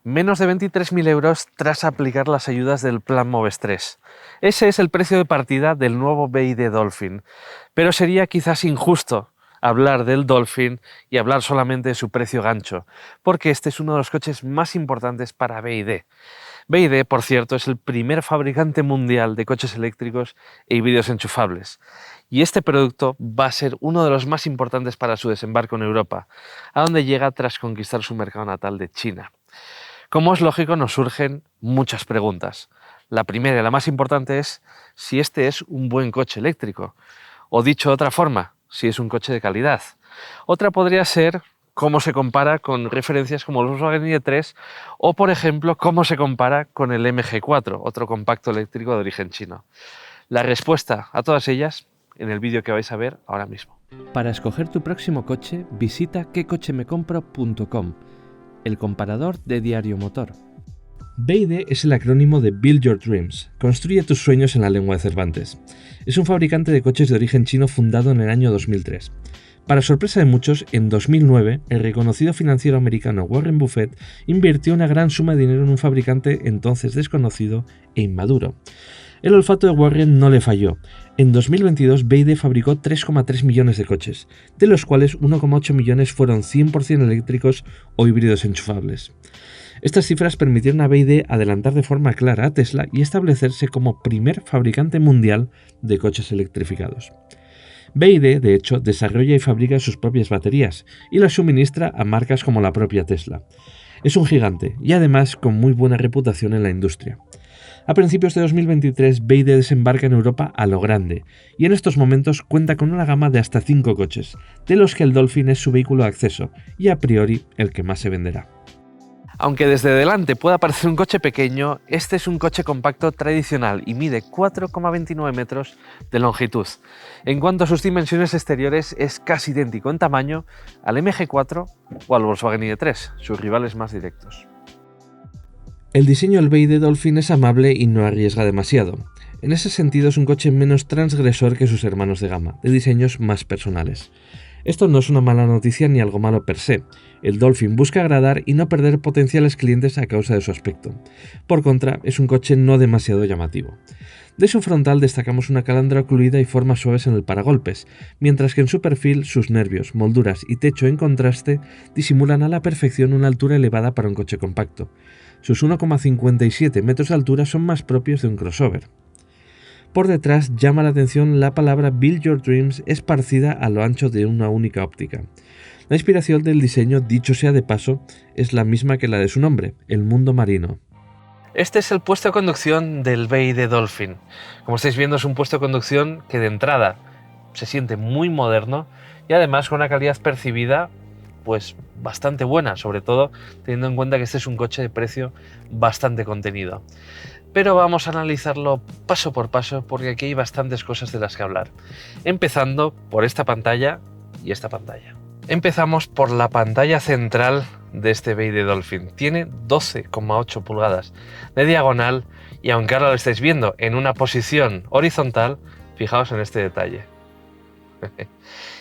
Menos de 23.000 euros tras aplicar las ayudas del Plan Moves 3. Ese es el precio de partida del nuevo BYD Dolphin, pero sería quizás injusto hablar del Dolphin y hablar solamente de su precio gancho, porque este es uno de los coches más importantes para BYD. BYD, por cierto, es el primer fabricante mundial de coches eléctricos e híbridos enchufables, y este producto va a ser uno de los más importantes para su desembarco en Europa, a donde llega tras conquistar su mercado natal de China. Como es lógico, nos surgen muchas preguntas. La primera y la más importante es si este es un buen coche eléctrico, o dicho de otra forma, si es un coche de calidad. Otra podría ser cómo se compara con referencias como el Volkswagen ID.3 o, por ejemplo, cómo se compara con el MG4, otro compacto eléctrico de origen chino. La respuesta a todas ellas en el vídeo que vais a ver ahora mismo. Para escoger tu próximo coche, visita quecochemecompro.com, el comparador de Diario Motor. BYD es el acrónimo de Build Your Dreams, construye tus sueños en la lengua de Cervantes. Es un fabricante de coches de origen chino fundado en el año 2003. Para sorpresa de muchos, en 2009, el reconocido financiero americano Warren Buffett invirtió una gran suma de dinero en un fabricante entonces desconocido e inmaduro. El olfato de Warren no le falló. En 2022, BYD fabricó 3,3 millones de coches, de los cuales 1,8 millones fueron 100% eléctricos o híbridos enchufables. Estas cifras permitieron a BYD adelantar de forma clara a Tesla y establecerse como primer fabricante mundial de coches electrificados. BYD, de hecho, desarrolla y fabrica sus propias baterías y las suministra a marcas como la propia Tesla. Es un gigante y además con muy buena reputación en la industria. A principios de 2023, BYD desembarca en Europa a lo grande y en estos momentos cuenta con una gama de hasta 5 coches, de los que el Dolphin es su vehículo de acceso y a priori el que más se venderá. Aunque desde delante pueda parecer un coche pequeño, este es un coche compacto tradicional y mide 4,29 metros de longitud. En cuanto a sus dimensiones exteriores, es casi idéntico en tamaño al MG4 o al Volkswagen ID.3, sus rivales más directos. El diseño del BYD Dolphin es amable y no arriesga demasiado. En ese sentido es un coche menos transgresor que sus hermanos de gama, de diseños más personales. Esto no es una mala noticia ni algo malo per se. El Dolphin busca agradar y no perder potenciales clientes a causa de su aspecto. Por contra, es un coche no demasiado llamativo. De su frontal destacamos una calandra ocluida y formas suaves en el paragolpes, mientras que en su perfil sus nervios, molduras y techo en contraste disimulan a la perfección una altura elevada para un coche compacto. Sus 1,57 metros de altura son más propios de un crossover. Por detrás llama la atención la palabra Build Your Dreams esparcida a lo ancho de una única óptica. La inspiración del diseño, dicho sea de paso, es la misma que la de su nombre, el mundo marino. Este es el puesto de conducción del BYD Dolphin. Como estáis viendo, es un puesto de conducción que de entrada se siente muy moderno y además con una calidad percibida pues bastante buena, sobre todo teniendo en cuenta que este es un coche de precio bastante contenido. Pero vamos a analizarlo paso por paso porque aquí hay bastantes cosas de las que hablar. Empezando por esta pantalla y esta pantalla. Empezamos por la pantalla central de este BYD Dolphin. Tiene 12,8 pulgadas de diagonal y aunque ahora lo estáis viendo en una posición horizontal, fijaos en este detalle.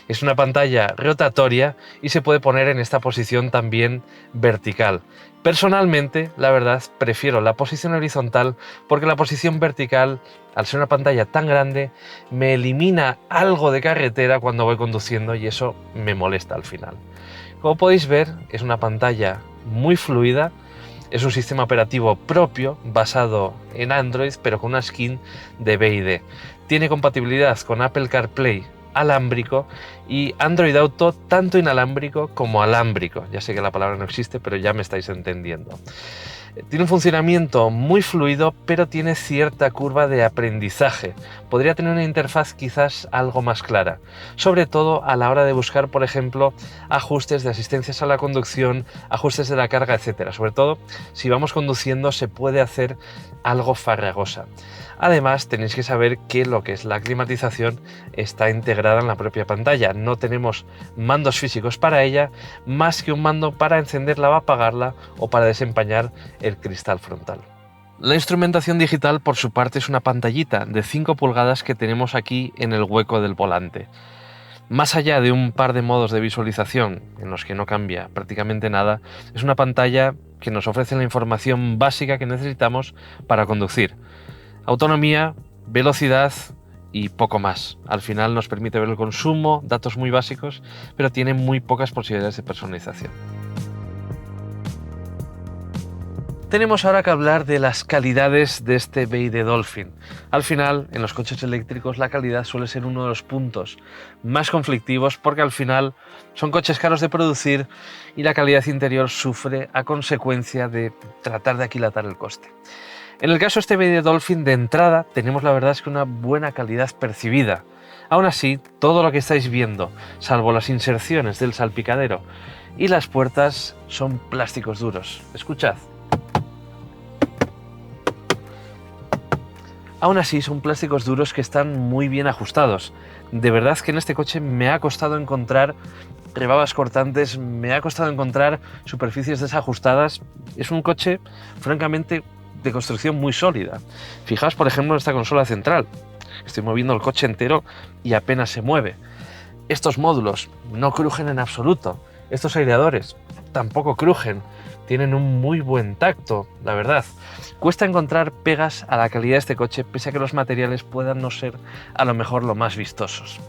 Es una pantalla rotatoria y se puede poner en esta posición también vertical. Personalmente, la verdad, prefiero la posición horizontal porque la posición vertical, al ser una pantalla tan grande, me elimina algo de carretera cuando voy conduciendo y eso me molesta al final. Como podéis ver, es una pantalla muy fluida, es un sistema operativo propio basado en Android, pero con una skin de BYD. Tiene compatibilidad con Apple CarPlay alámbrico y Android Auto tanto inalámbrico como alámbrico. Ya sé que la palabra no existe, pero ya me estáis entendiendo. Tiene un funcionamiento muy fluido, pero tiene cierta curva de aprendizaje. Podría tener una interfaz quizás algo más clara, sobre todo a la hora de buscar, por ejemplo, ajustes de asistencias a la conducción, ajustes de la carga, etcétera. Sobre todo, si vamos conduciendo se puede hacer algo farragosa. Además, tenéis que saber que lo que es la climatización está integrada en la propia pantalla. No tenemos mandos físicos para ella, más que un mando para encenderla o apagarla o para desempañar el cristal frontal. La instrumentación digital, por su parte, es una pantallita de 5 pulgadas que tenemos aquí en el hueco del volante. Más allá de un par de modos de visualización en los que no cambia prácticamente nada, es una pantalla que nos ofrece la información básica que necesitamos para conducir. Autonomía, velocidad y poco más. Al final nos permite ver el consumo, datos muy básicos, pero tiene muy pocas posibilidades de personalización. Tenemos ahora que hablar de las calidades de este BYD Dolphin. Al final, en los coches eléctricos la calidad suele ser uno de los puntos más conflictivos porque al final son coches caros de producir y la calidad interior sufre a consecuencia de tratar de aquilatar el coste. En el caso de este BYD Dolphin, de entrada tenemos la verdad es que una buena calidad percibida. Aún así, todo lo que estáis viendo, salvo las inserciones del salpicadero y las puertas, son plásticos duros. Escuchad. Aún así, son plásticos duros que están muy bien ajustados. De verdad que en este coche me ha costado encontrar rebabas cortantes, me ha costado encontrar superficies desajustadas. Es un coche, francamente, de construcción muy sólida. Fijaos, por ejemplo, en esta consola central. Estoy moviendo el coche entero y apenas se mueve. Estos módulos no crujen en absoluto. Estos aireadores tampoco crujen. Tienen un muy buen tacto, la verdad. Cuesta encontrar pegas a la calidad de este coche, pese a que los materiales puedan no ser a lo mejor lo más vistosos.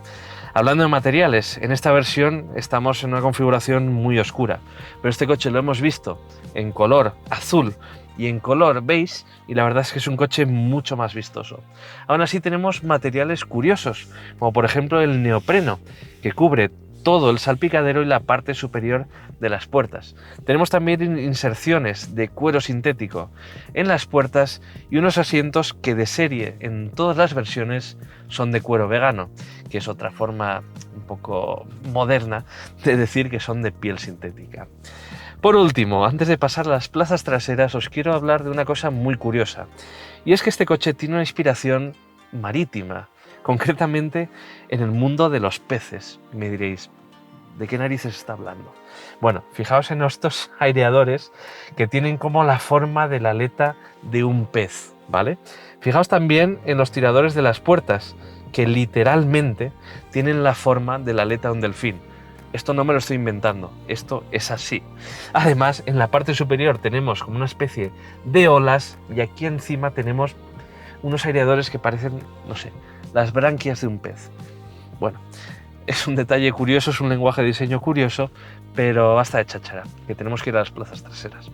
Hablando de materiales, en esta versión estamos en una configuración muy oscura, pero este coche lo hemos visto en color azul y en color beige, y la verdad es que es un coche mucho más vistoso. Aún así tenemos materiales curiosos, como por ejemplo el neopreno, que cubre todo el salpicadero y la parte superior de las puertas. Tenemos también inserciones de cuero sintético en las puertas y unos asientos que de serie en todas las versiones son de cuero vegano, que es otra forma un poco moderna de decir que son de piel sintética. Por último, antes de pasar a las plazas traseras, os quiero hablar de una cosa muy curiosa, y es que este coche tiene una inspiración marítima, concretamente en el mundo de los peces. Me diréis, ¿de qué narices está hablando? Bueno, fijaos en estos aireadores que tienen como la forma de la aleta de un pez, ¿vale? Fijaos también en los tiradores de las puertas, que literalmente tienen la forma de la aleta de un delfín. Esto no me lo estoy inventando, esto es así. Además, en la parte superior tenemos como una especie de olas y aquí encima tenemos unos aireadores que parecen, no sé, las branquias de un pez. Bueno, es un detalle curioso, es un lenguaje de diseño curioso, pero basta de cháchara, que tenemos que ir a las plazas traseras.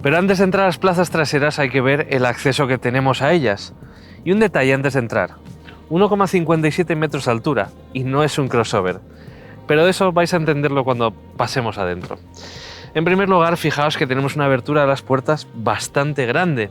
Pero antes de entrar a las plazas traseras hay que ver el acceso que tenemos a ellas. Y un detalle antes de entrar, 1,57 metros de altura, y no es un crossover. Pero eso vais a entenderlo cuando pasemos adentro. En primer lugar, fijaos que tenemos una abertura de las puertas bastante grande.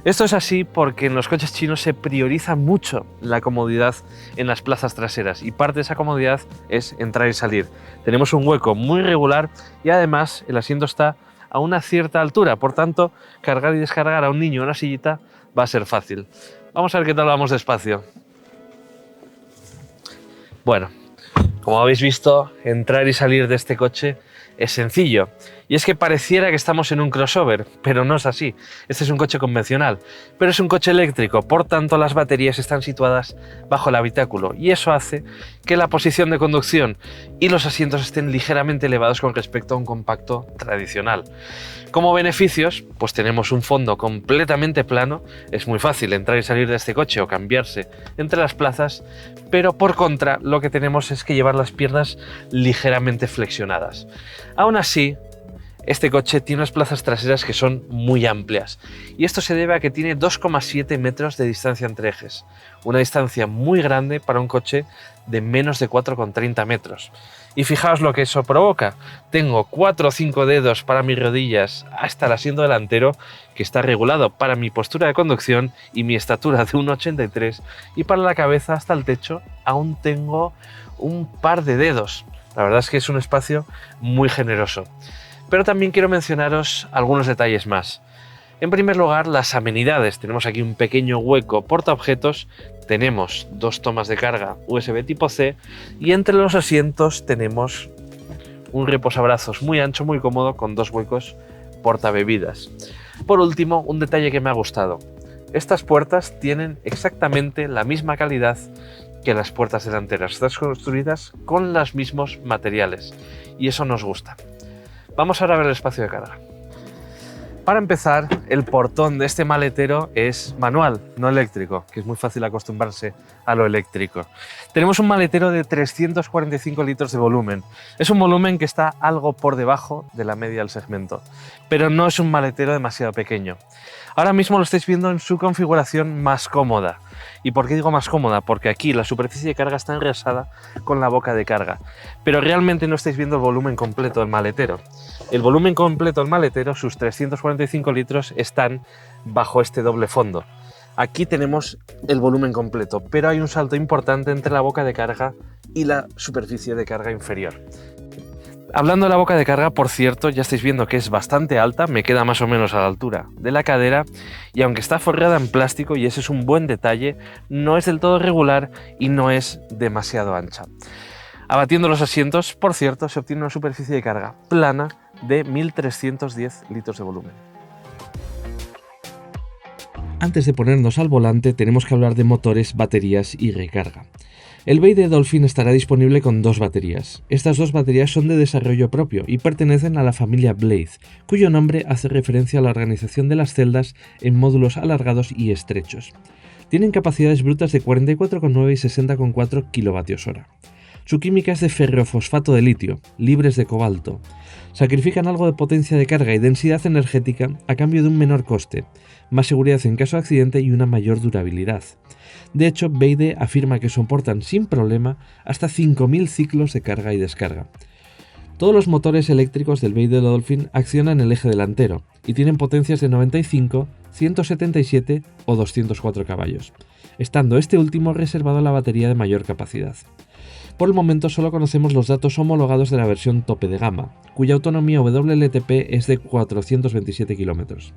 Esto es así porque en los coches chinos se prioriza mucho la comodidad en las plazas traseras y parte de esa comodidad es entrar y salir. Tenemos un hueco muy regular y además el asiento está a una cierta altura, por tanto, cargar y descargar a un niño en una sillita va a ser fácil. Vamos a ver qué tal vamos despacio. Bueno, como habéis visto, entrar y salir de este coche es sencillo. Y es que pareciera que estamos en un crossover, pero no es así. Este es un coche convencional, pero es un coche eléctrico, por tanto las baterías están situadas bajo el habitáculo y eso hace que la posición de conducción y los asientos estén ligeramente elevados con respecto a un compacto tradicional. Como beneficios, pues tenemos un fondo completamente plano, es muy fácil entrar y salir de este coche o cambiarse entre las plazas, pero por contra lo que tenemos es que llevar las piernas ligeramente flexionadas. Aún así, este coche tiene unas plazas traseras que son muy amplias y esto se debe a que tiene 2,7 metros de distancia entre ejes, una distancia muy grande para un coche de menos de 4,30 metros. Y fijaos lo que eso provoca. Tengo 4 o 5 dedos para mis rodillas hasta el asiento delantero, que está regulado para mi postura de conducción y mi estatura de 1,83, y para la cabeza hasta el techo aún tengo un par de dedos. La verdad es que es un espacio muy generoso. Pero también quiero mencionaros algunos detalles más. En primer lugar, las amenidades. Tenemos aquí un pequeño hueco portaobjetos, tenemos 2 tomas de carga USB tipo C y entre los asientos tenemos un reposabrazos muy ancho, muy cómodo, con 2 huecos portabebidas. Por último, un detalle que me ha gustado. Estas puertas tienen exactamente la misma calidad que las puertas delanteras. Están construidas con los mismos materiales y eso nos gusta. Vamos ahora a ver el espacio de carga. Para empezar, el portón de este maletero es manual, no eléctrico, que es muy fácil acostumbrarse a lo eléctrico. Tenemos un maletero de 345 litros de volumen. Es un volumen que está algo por debajo de la media del segmento, pero no es un maletero demasiado pequeño. Ahora mismo lo estáis viendo en su configuración más cómoda. ¿Y por qué digo más cómoda? Porque aquí la superficie de carga está engrasada con la boca de carga, pero realmente no estáis viendo el volumen completo del maletero. El volumen completo del maletero, sus 345 litros, están bajo este doble fondo. Aquí tenemos el volumen completo, pero hay un salto importante entre la boca de carga y la superficie de carga inferior. Hablando de la boca de carga, por cierto, ya estáis viendo que es bastante alta, me queda más o menos a la altura de la cadera, y aunque está forrada en plástico, y ese es un buen detalle, no es del todo regular y no es demasiado ancha. Abatiendo los asientos, por cierto, se obtiene una superficie de carga plana de 1310 litros de volumen. Antes de ponernos al volante, tenemos que hablar de motores, baterías y recarga. El BYD Dolphin estará disponible con 2 baterías. Estas 2 baterías son de desarrollo propio y pertenecen a la familia Blade, cuyo nombre hace referencia a la organización de las celdas en módulos alargados y estrechos. Tienen capacidades brutas de 44,9 y 60,4 kWh. Su química es de ferrofosfato de litio, libres de cobalto. Sacrifican algo de potencia de carga y densidad energética a cambio de un menor coste, más seguridad en caso de accidente y una mayor durabilidad. De hecho, BYD afirma que soportan sin problema hasta 5.000 ciclos de carga y descarga. Todos los motores eléctricos del BYD Dolphin accionan el eje delantero y tienen potencias de 95, 177 o 204 caballos, estando este último reservado a la batería de mayor capacidad. Por el momento solo conocemos los datos homologados de la versión tope de gama, cuya autonomía WLTP es de 427 km.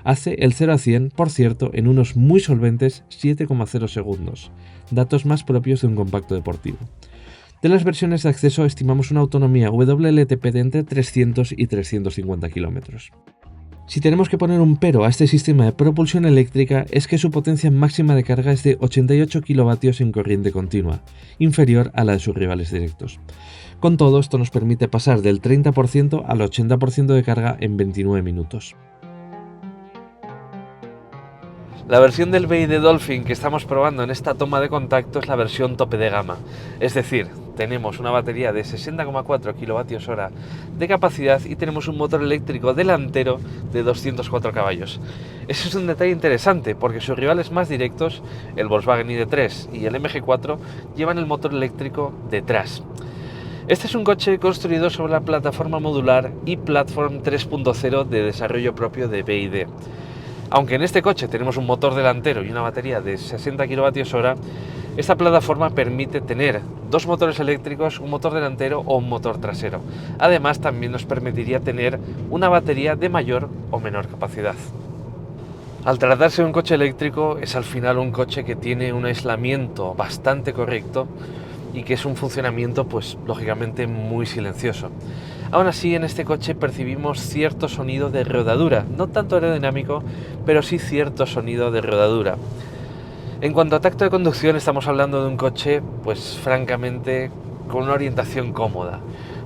Hace el 0 a 100, por cierto, en unos muy solventes 7,0 segundos, datos más propios de un compacto deportivo. De las versiones de acceso estimamos una autonomía WLTP de entre 300 y 350 km. Si tenemos que poner un pero a este sistema de propulsión eléctrica es que su potencia máxima de carga es de 88 kW en corriente continua, inferior a la de sus rivales directos. Con todo, esto nos permite pasar del 30% al 80% de carga en 29 minutos. La versión del BYD Dolphin que estamos probando en esta toma de contacto es la versión tope de gama, es decir, tenemos una batería de 60,4 kWh de capacidad y tenemos un motor eléctrico delantero de 204 caballos. Ese es un detalle interesante porque sus rivales más directos, el Volkswagen ID.3 y el MG4, llevan el motor eléctrico detrás. Este es un coche construido sobre la plataforma modular e-Platform 3.0 de desarrollo propio de BYD. Aunque en este coche tenemos un motor delantero y una batería de 60 kWh, esta plataforma permite tener 2 motores eléctricos, un motor delantero o un motor trasero. Además, también nos permitiría tener una batería de mayor o menor capacidad. Al tratarse de un coche eléctrico, es al final un coche que tiene un aislamiento bastante correcto y que es un funcionamiento, pues lógicamente, muy silencioso. Aún así, en este coche percibimos cierto sonido de rodadura, no tanto aerodinámico, pero sí cierto sonido de rodadura. En cuanto a tacto de conducción, estamos hablando de un coche, pues francamente, con una orientación cómoda.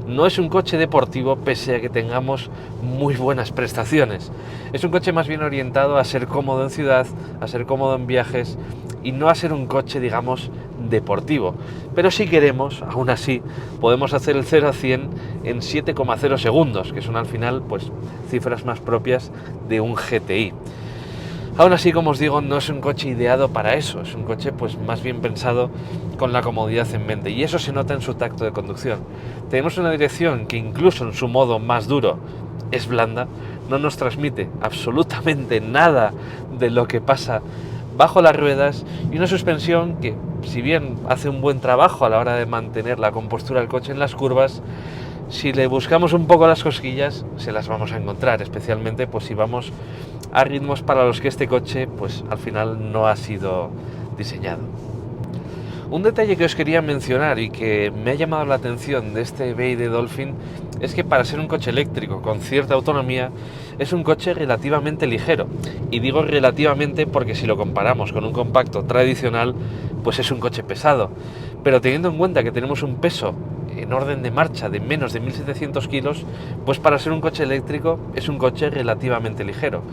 No es un coche deportivo pese a que tengamos muy buenas prestaciones. Es un coche más bien orientado a ser cómodo en ciudad, a ser cómodo en viajes y no a ser un coche, digamos, deportivo. Pero si queremos, aún así, podemos hacer el 0 a 100 en 7,0 segundos, que son al final pues cifras más propias de un GTI. Aún así, como os digo, no es un coche ideado para eso, es un coche pues más bien pensado con la comodidad en mente y eso se nota en su tacto de conducción. Tenemos una dirección que incluso en su modo más duro es blanda, no nos transmite absolutamente nada de lo que pasa bajo las ruedas y una suspensión que, si bien hace un buen trabajo a la hora de mantener la compostura del coche en las curvas, si le buscamos un poco las cosquillas se las vamos a encontrar, especialmente pues si vamos a ritmos para los que este coche pues al final no ha sido diseñado. Un detalle que os quería mencionar y que me ha llamado la atención de este BYD Dolphin es que para ser un coche eléctrico con cierta autonomía es un coche relativamente ligero, y digo relativamente porque si lo comparamos con un compacto tradicional pues es un coche pesado, pero teniendo en cuenta que tenemos un peso en orden de marcha de menos de 1.700 kilos, pues para ser un coche eléctrico es un coche relativamente ligero.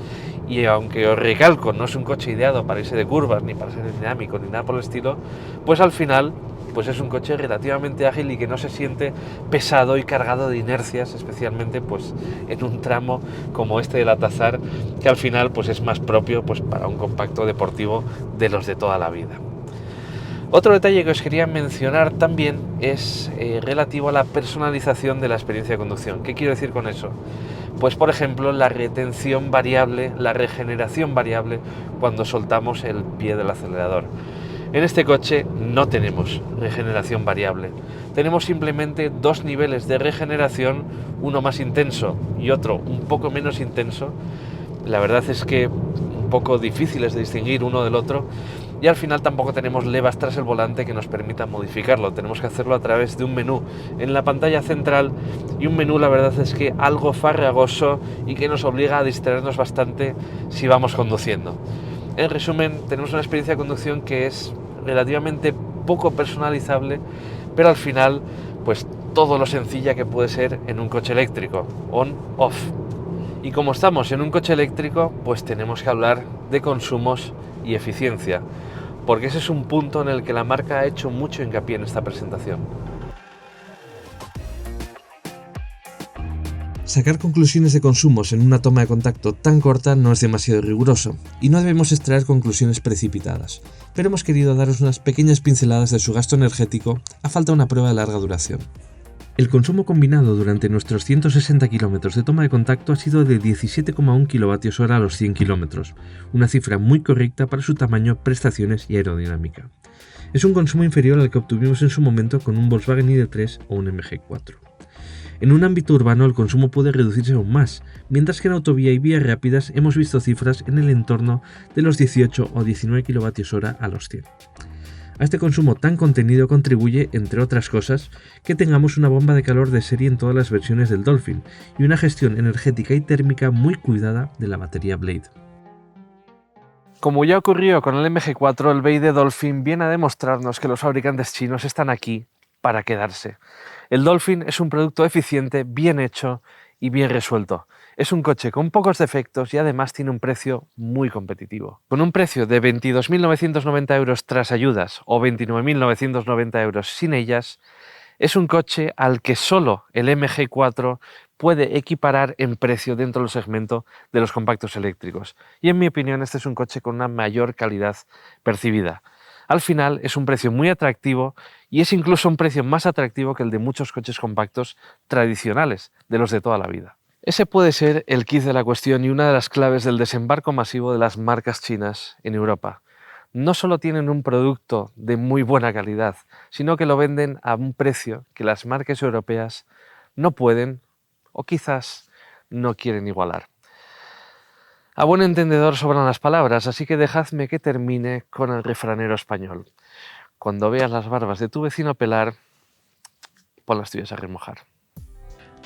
Y aunque os recalco, no es un coche ideado para irse de curvas, ni para ser dinámico, ni nada por el estilo, pues al final pues es un coche relativamente ágil y que no se siente pesado y cargado de inercias, especialmente pues en un tramo como este del Altazar, que al final pues es más propio pues para un compacto deportivo de los de toda la vida. Otro detalle que os quería mencionar también es relativo a la personalización de la experiencia de conducción. ¿Qué quiero decir con eso? Pues por ejemplo la retención variable, la regeneración variable cuando soltamos el pie del acelerador. En este coche no tenemos regeneración variable, tenemos simplemente dos niveles de regeneración, uno más intenso y otro un poco menos intenso. La verdad es que un poco difíciles de distinguir uno del otro, y al final tampoco tenemos levas tras el volante que nos permitan modificarlo, tenemos que hacerlo a través de un menú en la pantalla central, y un menú la verdad es que algo farragoso y que nos obliga a distraernos bastante si vamos conduciendo. En resumen, tenemos una experiencia de conducción que es relativamente poco personalizable, pero al final, pues todo lo sencilla que puede ser en un coche eléctrico, on-off. Y como estamos en un coche eléctrico, pues tenemos que hablar de consumos y eficiencia, porque ese es un punto en el que la marca ha hecho mucho hincapié en esta presentación. Sacar conclusiones de consumos en una toma de contacto tan corta no es demasiado riguroso, y no debemos extraer conclusiones precipitadas, pero hemos querido daros unas pequeñas pinceladas de su gasto energético a falta de una prueba de larga duración. El consumo combinado durante nuestros 160 km de toma de contacto ha sido de 17,1 kWh a los 100 km, una cifra muy correcta para su tamaño, prestaciones y aerodinámica. Es un consumo inferior al que obtuvimos en su momento con un Volkswagen ID.3 o un MG4. En un ámbito urbano el consumo puede reducirse aún más, mientras que en autovía y vías rápidas hemos visto cifras en el entorno de los 18 o 19 kWh a los 100. A este consumo tan contenido contribuye, entre otras cosas, que tengamos una bomba de calor de serie en todas las versiones del Dolphin y una gestión energética y térmica muy cuidada de la batería Blade. Como ya ocurrió con el MG4, el BYD Dolphin viene a demostrarnos que los fabricantes chinos están aquí para quedarse. El Dolphin es un producto eficiente, bien hecho y bien resuelto. Es un coche con pocos defectos y además tiene un precio muy competitivo. Con un precio de 22.990 euros tras ayudas o 29.990 euros sin ellas, es un coche al que solo el MG4 puede equiparar en precio dentro del segmento de los compactos eléctricos. Y en mi opinión este es un coche con una mayor calidad percibida. Al final es un precio muy atractivo y es incluso un precio más atractivo que el de muchos coches compactos tradicionales, de los de toda la vida. Ese puede ser el quid de la cuestión y una de las claves del desembarco masivo de las marcas chinas en Europa. No solo tienen un producto de muy buena calidad, sino que lo venden a un precio que las marcas europeas no pueden o quizás no quieren igualar. A buen entendedor sobran las palabras, así que dejadme que termine con el refranero español. Cuando veas las barbas de tu vecino pelar, pon las tuyas a remojar.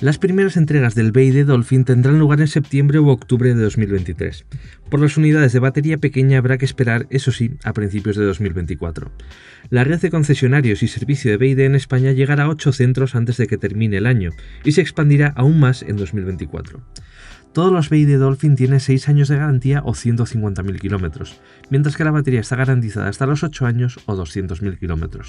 Las primeras entregas del BYD Dolphin tendrán lugar en septiembre u octubre de 2023. Por las unidades de batería pequeña habrá que esperar, eso sí, a principios de 2024. La red de concesionarios y servicio de BYD en España llegará a 8 centros antes de que termine el año y se expandirá aún más en 2024. Todos los BYD Dolphin tienen 6 años de garantía o 150.000 km, mientras que la batería está garantizada hasta los 8 años o 200.000 km.